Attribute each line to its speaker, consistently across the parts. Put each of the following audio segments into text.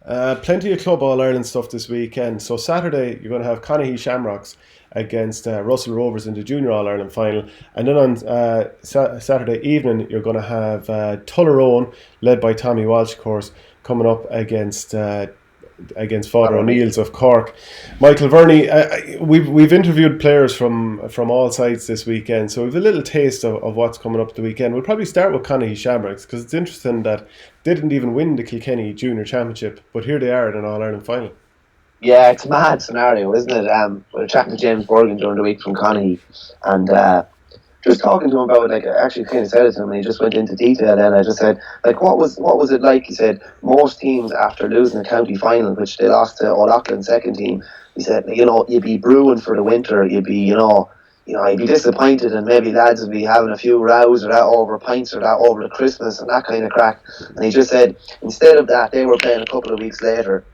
Speaker 1: Plenty of Club All-Ireland stuff this weekend. So Saturday, you're going to have Conahy Shamrocks against Russell Rovers in the Junior All-Ireland final. And then on Saturday evening, you're going to have Tullaroan, led by Tommy Walsh, of course, coming up against Father O'Neill's of Cork. Michael Verney, we've interviewed players from all sides this weekend, so we've a little taste of what's coming up the weekend. We'll probably start with Conahy Shamrocks, because it's interesting that they didn't even win the Kilkenny Junior Championship, but here they are in an All-Ireland final.
Speaker 2: Yeah, it's a mad scenario, isn't it? We were chatting to James Borgan during the week from Conahy, and just talking to him about it, like, I actually kind of said it to him, and he just went into detail. And I just said, like, what was it like? He said most teams, after losing the county final, which they lost to O'Loughlin's second team, he said, you'd be brewing for the winter. You'd be, you'd be disappointed, and maybe lads would be having a few rows or that over pints or that over the Christmas and that kind of crack. And he just said, instead of that, they were playing a couple of weeks later,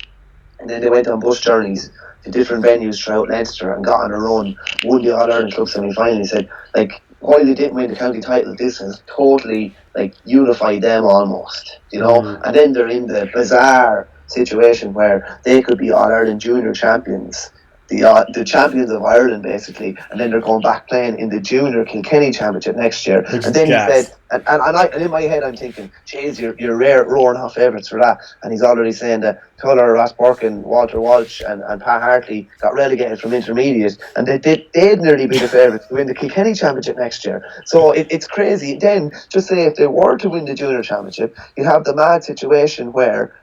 Speaker 2: and then they went on bus journeys to different venues throughout Leinster and got on a run, won the All-Ireland Club semi-final. He said, like, while they didn't win the county title, this has totally, like, unified them almost, And then they're in the bizarre situation where they could be All-Ireland junior champions, the champions of Ireland, basically, and then they're going back playing in the junior Kilkenny championship next year.
Speaker 1: Which
Speaker 2: and then
Speaker 1: gas.
Speaker 2: He said, and in my head I'm thinking, jeez, you're rare roaring hot favourites for that. And he's already saying that Tullaroan, Ross Burkin, Walter Walsh and Pat Hartley got relegated from intermediate, and they'd nearly be the favourites to win the Kilkenny championship next year. So it's crazy. Then, just say if they were to win the junior championship, you'd have the mad situation where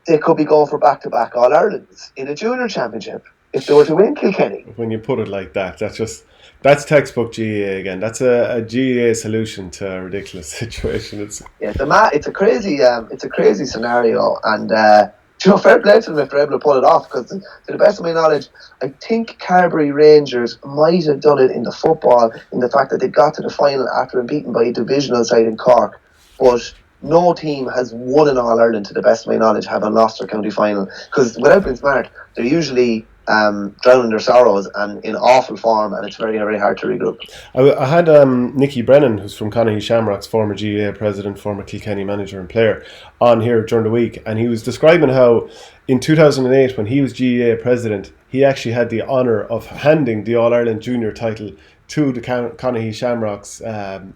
Speaker 2: they could be going for back-to-back All-Irelands in a junior championship if they were to win Kilkenny.
Speaker 1: When you put it like that, that's textbook GAA again. That's a GAA solution to a ridiculous situation. It's
Speaker 2: a crazy scenario, and fair play to them if they're able to pull it off. Because to the best of my knowledge, I think Carbery Rangers might have done it in the football, in the fact that they got to the final after being beaten by a divisional side in Cork, but no team has won an All-Ireland, to the best of my knowledge, having lost their county final. Because without being smart, they're usually drowning their sorrows and in awful form, and it's very, very hard to regroup.
Speaker 1: I had Nicky Brennan, who's from Conahy Shamrocks, former GAA president, former Kilkenny manager and player, on here during the week, and he was describing how in 2008, when he was GAA president, he actually had the honour of handing the All-Ireland junior title to the Conahy Shamrocks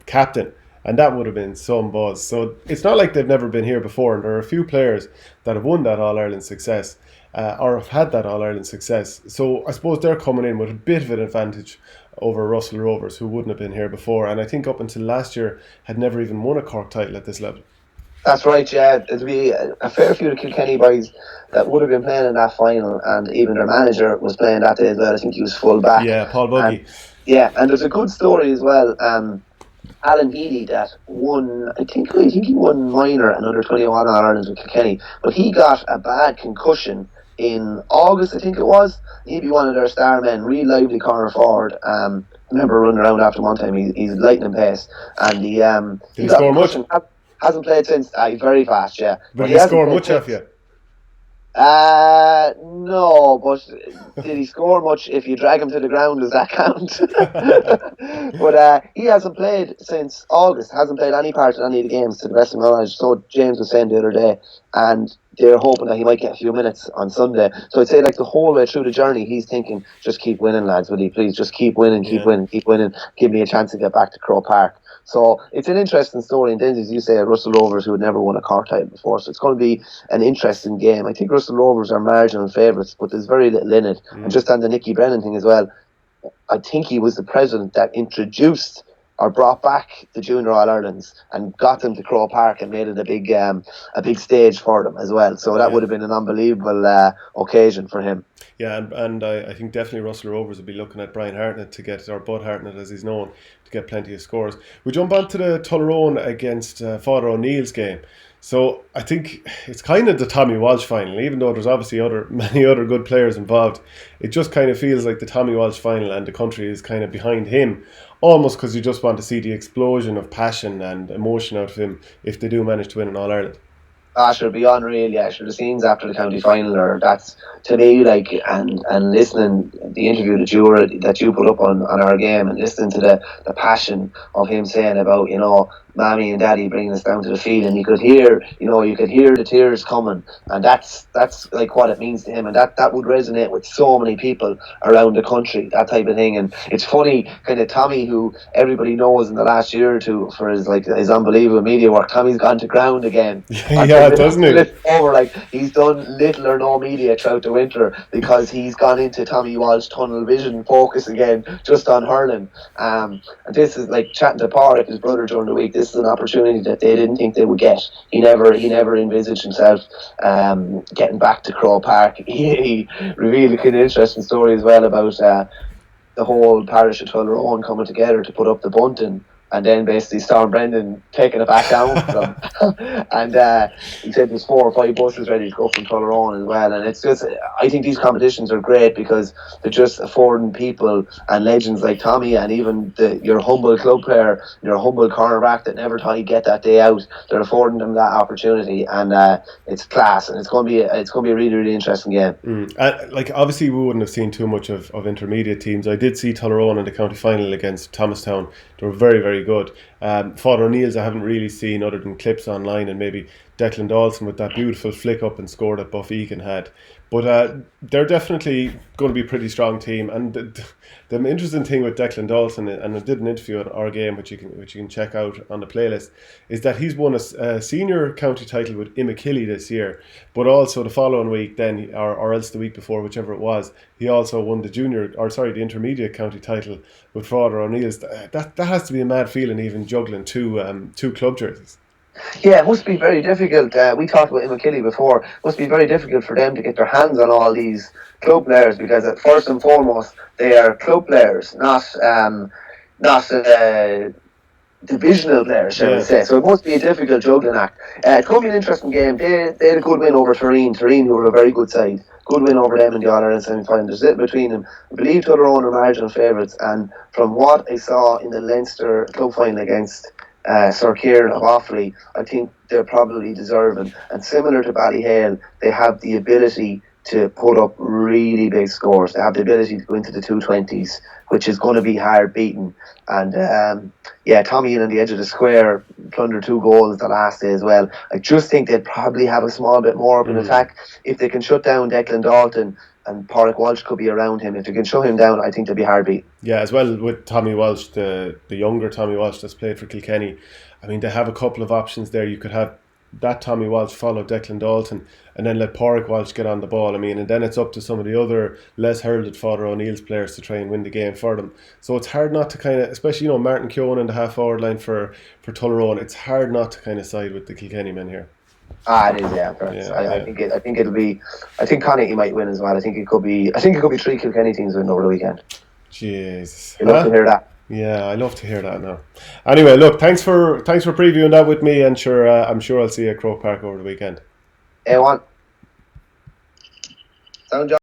Speaker 1: captain. And that would have been some buzz. So it's not like they've never been here before. And there are a few players that have won that All-Ireland success or have had that All-Ireland success. So I suppose they're coming in with a bit of an advantage over Russell Rovers, who wouldn't have been here before. And I think up until last year had never even won a Cork title at this level.
Speaker 2: That's right, yeah. There'd be a fair few of the Kilkenny boys that would have been playing in that final, and even their manager was playing that day as well. I think he was full back.
Speaker 1: Yeah, Paul Buggy.
Speaker 2: And there's a good story as well. Alan Healy that won, I think he won minor and under 21 All-Ireland with Kilkenny, but he got a bad concussion in August, I think it was. He'd be one of their star men, real lively corner forward. I remember running around after one time. He's lightning pace, and he
Speaker 1: Did he score much?
Speaker 2: Hasn't played since. He's very fast, yeah.
Speaker 1: But he scored much off you?
Speaker 2: No, but did he score much? If you drag him to the ground, does that count? But he hasn't played since August, hasn't played any part in any of the games, to the best of my knowledge. So James was saying the other day, and they're hoping that he might get a few minutes on Sunday. So I'd say, like, the whole way through the journey, he's thinking, just keep winning, lads, will you please? Just keep winning, keep winning. Give me a chance to get back to Croke Park. So it's an interesting story. And then, as you say, Russell Rovers, who had never won a Cork title before. So it's going to be an interesting game. I think Russell Rovers are marginal favourites, but there's very little in it. And just on the Nicky Brennan thing as well, I think he was the president that introduced or brought back the Junior All-Irelands and got them to Croke Park and made it a big stage for them as well. So that would have been an unbelievable occasion for him.
Speaker 1: Yeah, and I think definitely Russell Rovers will be looking at Brian Hartnett to get, or Bud Hartnett as he's known, to get plenty of scores. We jump on to the Tullaroan against Father O'Neill's game. So I think it's kind of the Tommy Walsh final, even though there's obviously many other good players involved. It just kind of feels like the Tommy Walsh final, and the country is kind of behind him, almost because you just want to see the explosion of passion and emotion out of him if they do manage to win an All-Ireland.
Speaker 2: Sure, be unreal, yeah. Sure, the scenes after the county final are that's to me like and listening the interview that you put up on our game and listening to the passion of him saying about mommy and daddy bringing us down to the field, and you could hear the tears coming, and that's like what it means to him, and that would resonate with so many people around the country, that type of thing. And it's funny, kind of Tommy, who everybody knows in the last year or two for his unbelievable media work. Tommy's gone to ground again.
Speaker 1: Yeah, doesn't he?
Speaker 2: Over, like he's done little or no media throughout the winter because he's gone into Tommy Walsh tunnel vision focus again, just on hurling. And this is like chatting to Pádraig, his brother, during the week. This is an opportunity that they didn't think they would get. He never envisaged himself getting back to Croke Park. He revealed a kind of interesting story as well about the whole parish of Tullaroan coming together to put up the bunting, and then basically Storm Brendan taking it back down from and he said there's 4 or 5 buses ready to go from Tullaroan as well. And it's just, I think these competitions are great because they're just affording people and legends like Tommy, and even your humble club player, your humble cornerback that never thought he'd get that day out. They're affording them that opportunity, and it's class, and it's going to be a really, really interesting game.
Speaker 1: Like obviously we wouldn't have seen too much of intermediate teams. I did see Tullaroan in the county final against Thomastown. They were very, very good. Father O'Neill's I haven't really seen other than clips online, and maybe Declan Dawson with that beautiful flick up and score that Buff Egan had. But they're definitely going to be a pretty strong team. And the interesting thing with Declan Dawson, and I did an interview on OurGame, which you can check out on the playlist, is that he's won a senior county title with Imachilly this year, but also the following week, then or else the week before, whichever it was, he also won the intermediate county title with Father O'Neill's. That has to be a mad feeling, even juggling two club jerseys.
Speaker 2: Yeah, it must be very difficult. We talked about Imachilly before. It must be very difficult for them to get their hands on all these club players, because first and foremost they are club players, not divisional players, shall we say. So it must be a difficult juggling act. It could be an interesting game. They had a good win over Tyreen, who are a very good side. Good win over them in the All-Ireland semi-final. There's little between them. I believe Tullaroan are marginal favourites, and from what I saw in the Leinster club final against Sir Kieran of Offaly, I think they're probably deserving. And similar to Ballyhale, they have the ability to put up really big scores. They have the ability to go into the 220s, which is going to be hard beaten. And Tommy in on the edge of the square plundered 2 goals the last day as well. I just think they'd probably have a small bit more of an attack if they can shut down Declan Dalton. And Pádraig Walsh could be around him. If they can shut him down, I think they'll be hard beat.
Speaker 1: Yeah, as well with Tommy Walsh, the younger Tommy Walsh that's played for Kilkenny. I mean, they have a couple of options there. You could have that Tommy Walsh follow Declan Dalton and then let Pádraig Walsh get on the ball. I mean, and then it's up to some of the other less heralded Father O'Neill's players to try and win the game for them. So it's hard not to kind of, especially Martin Keown in the half forward line for Tullaroan, it's hard not to kind of side with the Kilkenny men here.
Speaker 2: It is, yeah. I think it'll be. I think Conahy might win as well. I think it could be 3 Kilkenny teams win over the weekend.
Speaker 1: Jesus,
Speaker 2: you love to hear that.
Speaker 1: Yeah, I love to hear that now. Anyway, look, thanks for previewing that with me, and sure, I'm sure I'll see you at Croke Park over the weekend.
Speaker 2: Hey, Sound